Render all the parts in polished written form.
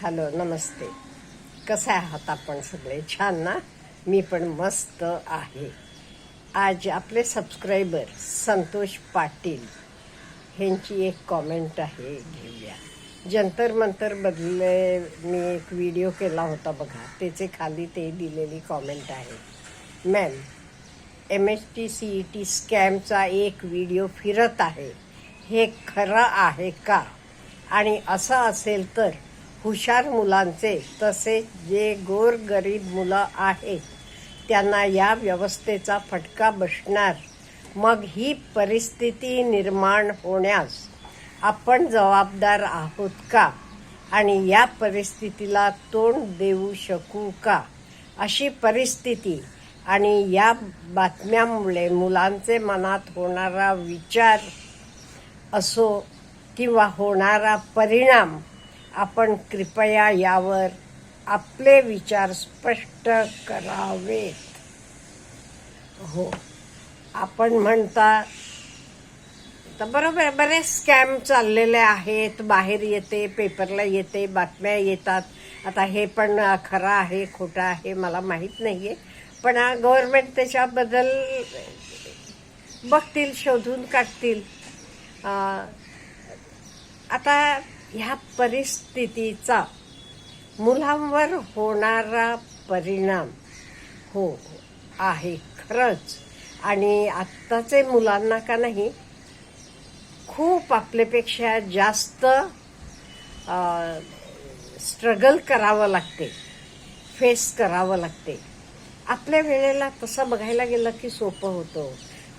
Hello, नमस्ते. कसे आहात आपण सगळे? छान ना? मी पण मस्त आहे. आज आपले सबस्क्रायबर संतोष पाटील ह्यांची एक कॉमेंट आहे, घेऊया. जंतर मंतर बदले मी एक व्हिडिओ केला होता बघा, त्याचे खाली ते दिलेली कॉमेंट आहे. मॅम, MHTCET स्कॅमचा एक व्हिडिओ फिरत आहे, हे खरं आहे का? आणि असं असेल तर हुशार मुलांचे तसेच जे गोरगरीब मुलं आहेत त्यांना या व्यवस्थेचा फटका बसणार, मग ही परिस्थिती निर्माण होण्यास आपण जबाबदार आहोत का? आणि या परिस्थितीला तोंड देऊ शकू का? अशी परिस्थिती आणि या बातम्यामुळे मुलांचे मनात होणारा विचार असो किंवा होणारा परिणाम, आपण कृपया यावर आपले विचार स्पष्ट करावेत. हो, आपण म्हणता तर बरोबर, बरेच स्कॅम चाललेले आहेत. बाहेर येते, पेपरला येते, बातम्या येतात. आता हे पण खरं आहे खोटं आहे मला माहीत नाही आहे, पण गव्हर्नमेंट त्याच्याबद्दल बघतील, शोधून काढतील. आता ह्या परिस्थितीचा मुलांवर होणारा परिणाम हो आहे खरंच. आणि आत्ताचे मुलांना का नाही, खूप आपल्यापेक्षा जास्त स्ट्रगल करावं लागते, फेस करावं लागते. आपल्या वेळेला तसं बघायला गेलं की सोपं होतं.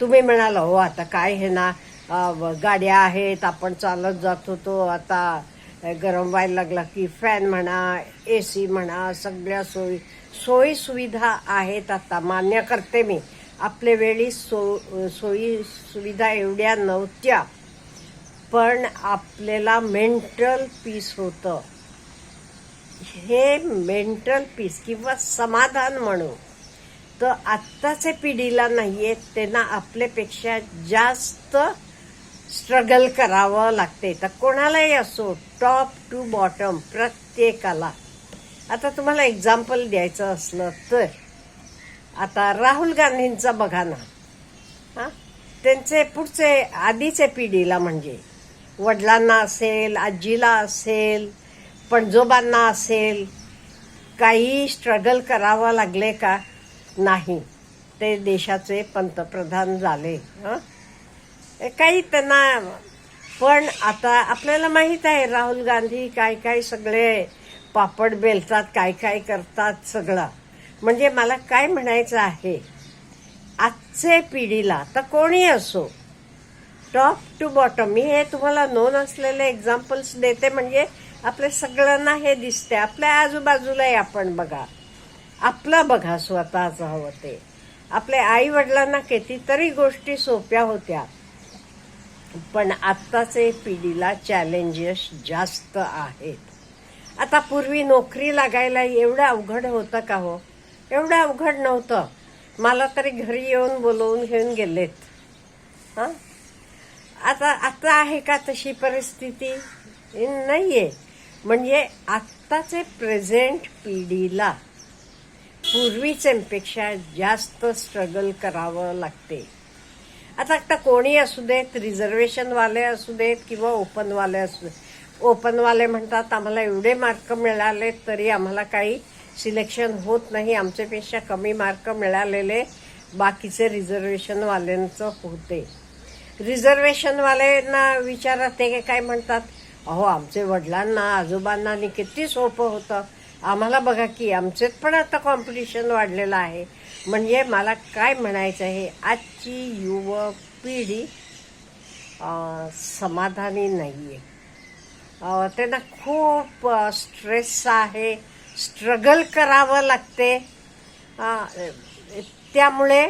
तुम्ही म्हणाल हो आता काय हे ना, गाड्या आहेत, आपण चालत जात होतो. आता गरम व्हायला लागला की फॅन म्हणा, AC म्हणा, सगळ्या सोयी सुविधा आहेत. आता मान्य करते मी, आपल्या वेळी सोयी सुविधा एवढ्या नव्हत्या, पण आपल्याला मेंटल पीस होतं. हे मेंटल पीस किंवा समाधान म्हणू तर आत्ताच्या पिढीला नाहीये. त्यांना आपल्यापेक्षा जास्त स्ट्रगल करावं लागते. तर कोणालाही असो, टॉप टू बॉटम प्रत्येकाला. आता तुम्हाला एक्झाम्पल द्यायचं असलं तर आता राहुल गांधींचा बघा ना. त्यांचे पुढचे आधीच्या पिढीला म्हणजे वडिलांना असेल, आजीला असेल, पणजोबांना असेल, काही स्ट्रगल करावं लागले का? नाही. ते देशाचे पंतप्रधान झाले. काही त्यांना, पण आता आपल्याला माहित आहे राहुल गांधी काय काय सगळे पापड बेलतात, काय काय करतात सगळं. म्हणजे मला काय म्हणायचं आहे, आजचे पिढीला तर कोणी असो, टॉप टू बॉटम, मी हे तुम्हाला नोन असलेले एक्झाम्पल्स देते, म्हणजे आपल्या सगळ्यांना हे दिसते. आपल्या आजूबाजूलाही आपण बघा, आपलं बघा, स्वतःच हवं ते. आपल्या आई वडिलांना कितीतरी गोष्टी सोप्या होत्या, पण आत्ताचे पिढीला चॅलेंजेस जास्त आहेत. आता पूर्वी नोकरी लागायला एवढं अवघड होतं का हो? एवढं अवघड नव्हतं. मला तरी घरी येऊन बोलवून घेऊन गेलेत. आता आहे का तशी परिस्थिती? नाहीये. म्हणजे आत्ताचे प्रेझेंट पिढीला पूर्वीच्यापेक्षा जास्त स्ट्रगल करावं लागते. आता कोणी असू देत, रिझर्वेशनवाले असू देत किंवा ओपनवाले असू देत. ओपनवाले म्हणतात आम्हाला एवढे मार्क मिळाले तरी आम्हाला काही सिलेक्शन होत नाही, आमच्यापेक्षा कमी मार्क मिळालेले बाकीचे रिझर्वेशनवाल्यांचं होते. रिझर्वेशनवाल्यांना विचारा, ते काय म्हणतात, अहो आमचे वडिलांना आजोबांना किती सोपं होतं, आम्हाला बघा की आमच्यात पण आता कॉम्पिटिशन वाढलेलं आहे. म्हणजे मला काय म्हणायचं आहे, आजची युवा पिढी समाधानी नाहीये. त्यांना खूप स्ट्रेस आहे, स्ट्रगल करावं लागते. त्यामुळे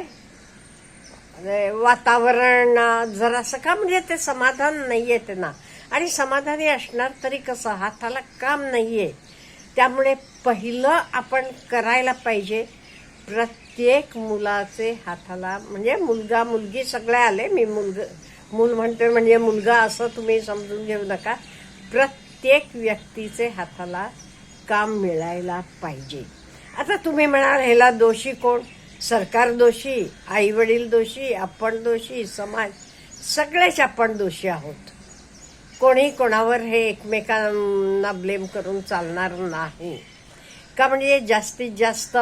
वातावरण जरासं का, म्हणजे ते समाधान नाहीये त्यांना. आणि समाधानी असणार तरी कसं, हाताला काम नाहीये. त्यामुळे पहिलं आपण करायला पाहिजे, प्रत्येक मुलाचे हाताला, म्हणजे मुलगा मुलगी सगळे आले, मी मूल म्हणते म्हणजे मुलगा असं तुम्ही समजून घेऊ नका. प्रत्येक व्यक्तीचे हाताला काम मिळायला पाहिजे. आता तुम्ही म्हणाल ह्याला दोषी कोण? सरकार दोषी, आई वडील दोषी, आपण दोषी, समाज, सगळेच आपण दोषी आहोत. कोणी कोणावर हे एकमेकांना ब्लेम करून चालणार नाही. का म्हणजे जास्तीत जास्त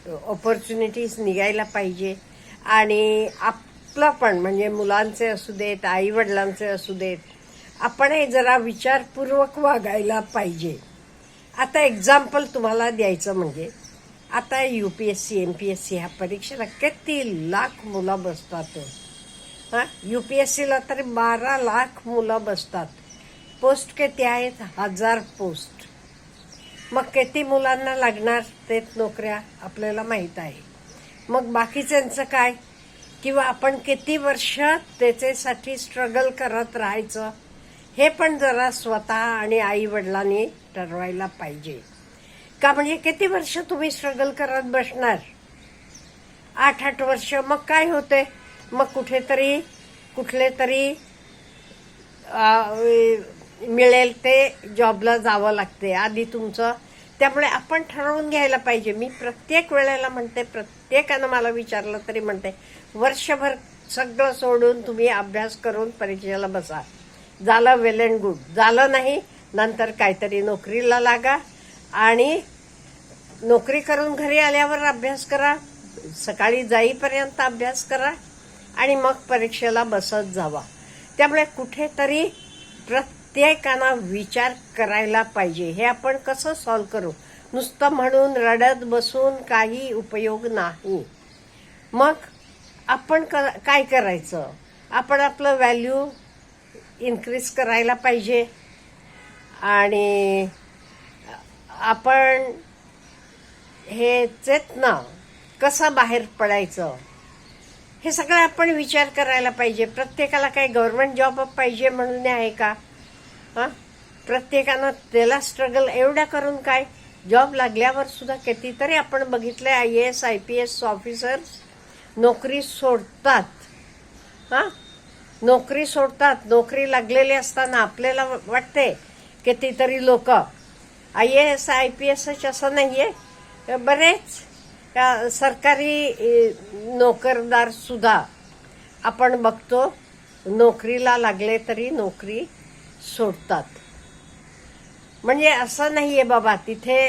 ऑपॉर्च्युनिटीज निघायला पाहिजे आणि आपलं पण म्हणजे मुलांचे असू देत, आई वडिलांचे असू देत, आपण हे जरा विचारपूर्वक वागायला पाहिजे. आता एक्झाम्पल तुम्हाला द्यायचं म्हणजे आता UPSC MPSC ह्या परीक्षेला किती लाख मुलं बसतात. UPSCला तरी 12 लाख मुलं बसतात. पोस्ट किती आहेत? 1000 पोस्ट. मग किती मुलांना लागणार ते नोकऱ्या आपल्याला माहीत आहे. मग बाकीच्यांचं काय? किंवा आपण किती वर्ष त्याच्यासाठी स्ट्रगल करत राहायचं हे पण जरा स्वतः आणि आई वडिलांनी ठरवायला पाहिजे. का म्हणजे किती वर्ष तुम्ही स्ट्रगल करत बसणार? 8-8 वर्ष. मग काय होते? मग कुठले तरी मिळेल ते जॉबला जावं लागते आधी तुमचं. त्यामुळे आपण ठरवून घ्यायला पाहिजे. मी प्रत्येक वेळेला म्हणते, प्रत्येकानं मला विचारलं तरी म्हणते, वर्षभर सगळं सोडून तुम्ही अभ्यास करून परीक्षेला बसा. झालं वेल अँड गुड. झालं नाही, नंतर काहीतरी नोकरीला लागा आणि नोकरी करून घरी आल्यावर अभ्यास करा. सकाळी जाईपर्यंत अभ्यास करा आणि मग परीक्षेला बसत जावा. त्यामुळे कुठेतरी प्रत्येकानं विचार करायला पाहिजे. हे आपण कसं सॉल्व्ह करू? नुसतं म्हणून रडत बसून काही उपयोग नाही. मग आपण काय करायचं? आपण आपलं व्हॅल्यू इन्क्रीज करायला पाहिजे आणि आपण हेच ना कसं बाहेर पडायचं हे सगळं आपण विचार करायला पाहिजे. प्रत्येकाला काही गव्हर्नमेंट जॉब पाहिजे म्हणून आहे का? प्रत्येकानं त्याला स्ट्रगल एवढा करून काय? जॉब लागल्यावर सुद्धा कितीतरी आपण बघितले IAS IPS ऑफिसर्स नोकरी सोडतात. नोकरी सोडतात. नोकरी लागलेली असताना आपल्याला वाटते कितीतरी लोक IAS IPS असं नाहीये, बरेच सरकारी नोकरदार सुद्धा आपण बघतो नोकरीला लागले तरी नोकरी सोडतात. म्हणजे असं नाहीये बाबा तिथे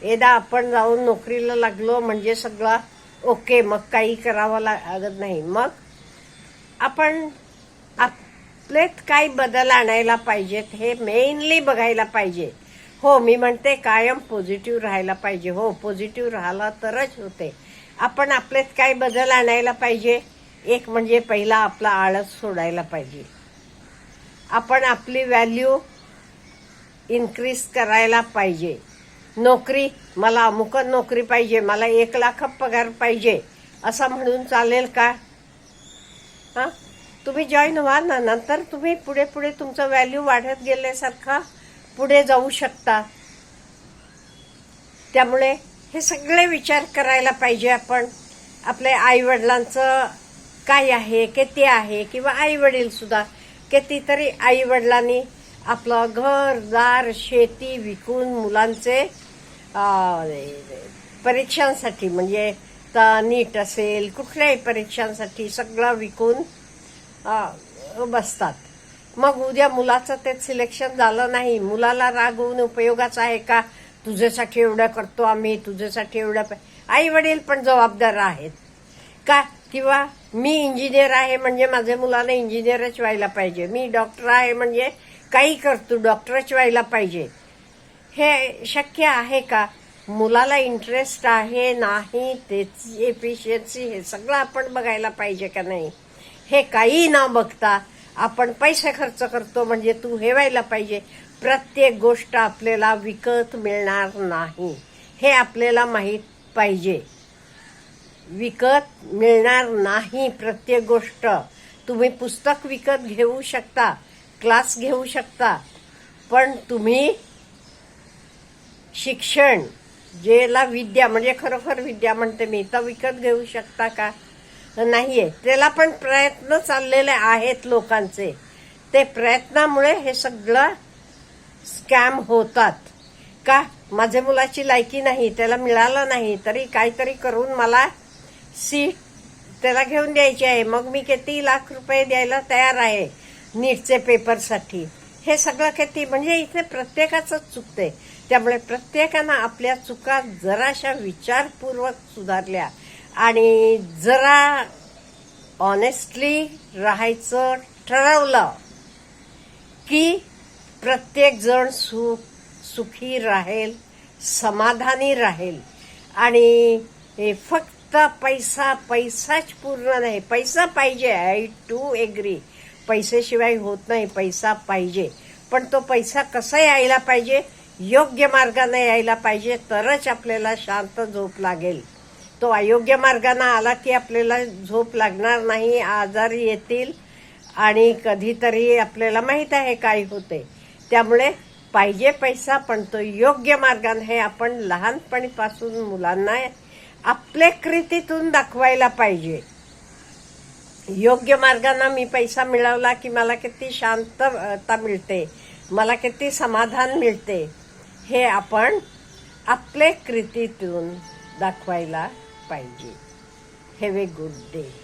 एकदा आपण जाऊन नोकरीला लागलो म्हणजे सगळं ओके, मग काही करावं लागत नाही. मग आपण आपल्यात काय बदल आणायला पाहिजेत हे मेनली बघायला पाहिजे. हो, मी म्हणते कायम पॉझिटिव्ह राहायला पाहिजे. हो, पॉझिटिव्ह राहिला तरच होते. आपण आपल्यात काय बदल आणायला पाहिजे? एक म्हणजे पहिला आपला आळस सोडायला पाहिजे. आपण आपली व्हॅल्यू इन्क्रीज करायला पाहिजे. नोकरी, मला अमुक नोकरी पाहिजे, मला 1 लाख पगार पाहिजे असं म्हणून चालेल का? तुम्ही जॉईन व्हा ना, नंतर तुम्ही पुढे पुढे तुमचं व्हॅल्यू वाढत गेल्यासारखा पुढे जाऊ शकता. त्यामुळे हे सगळे विचार करायला पाहिजे. आपण आपल्या आईवडिलांचं काय आहे, किती आहे, किंवा आईवडील सुद्धा कितीतरी आईवडिलांनी आपलं घरदार शेती विकून मुलांचे परीक्षांसाठी म्हणजे नीट असेल कुठल्याही परीक्षांसाठी सगळं विकून बसतात. मग उद्या मुलाचं ते सिलेक्शन झालं नाही, मुलाला रागवून उपयोगाचं आहे का? तुझ्यासाठी एवढं करतो आम्ही, तुझ्यासाठी एवढं. आई वडील पण जबाबदार आहेत का? किंवा मी इंजिनियर आहे म्हणजे माझ्या मुलाला इंजिनियरच व्हायला पाहिजे, मी डॉक्टर आहे म्हणजे काही करतो डॉक्टरच व्हायला पाहिजे. हे शक्य आहे का? मुलाला इंटरेस्ट आहे नाही, त्याची एफिशियन्सी हे सगळं आपण बघायला पाहिजे का नाही? हे काही न बघता आपण पैसे खर्च करतो म्हणजे तू हे व्हायला पाहिजे. प्रत्येक गोष्ट आपल्याला विकत मिळणार नाही हे आपल्याला माहीत पाहिजे. विकत मिळणार नाही प्रत्येक गोष्ट. तुम्ही पुस्तक विकत घेऊ शकता, क्लास घेऊ शकता, पण तुम्ही शिक्षण ज्याला विद्या म्हणजे खरोखर विद्या म्हणते मी, तर विकत घेऊ शकता का? नाहीये. त्याला पण प्रयत्न चाललेले आहेत लोकांचे. ते प्रयत्नामुळे हे सगळं स्कॅम होतात का? माझ्या मुलाची लायकी नाही, त्याला मिळालं नाही, तरी काहीतरी करून मला सीट त्याला घेऊन द्यायची आहे, मग मी किती लाख रुपये द्यायला तयार आहे नीटचे पेपरसाठी. हे सगळं किती, म्हणजे इथे प्रत्येकाचं चुकते. त्यामुळे प्रत्येकानं आपल्या चुका जराशा विचारपूर्वक सुधारल्या आणि जरा ऑनेस्टली राहायचं ठरवलं की प्रत्येक जण सुखी राहील, समाधानी राहील. आणि हे फक्त पैसाच पूर्ण नाही. पैसा पाहिजे, आय टू एग्री, पैशाशिवाय होत नाही, पैसा पाहिजे. पण तो पैसा कसा यायला पाहिजे? योग्य मार्गाने यायला पाहिजे, तरच आपल्याला शांत झोप लागेल. तो अयोग्य मार्गाने आला की आपल्याला झोप लागणार नाही, आजार येतील आणि कधीतरी आपल्याला माहित आहे काय होते. त्यामुळे पाहिजे पैसा, पण तो योग्य मार्गाने. हे आपण लहानपणीपासून मुलांना आपल्या कृतीतून दाखवायला पाहिजे. योग्य मार्गाने मी पैसा मिळवला की मला किती शांतता मिळते, मला किती समाधान मिळते, हे आपण आपल्या कृतीतून दाखवायला पाहिजे. Have a good day.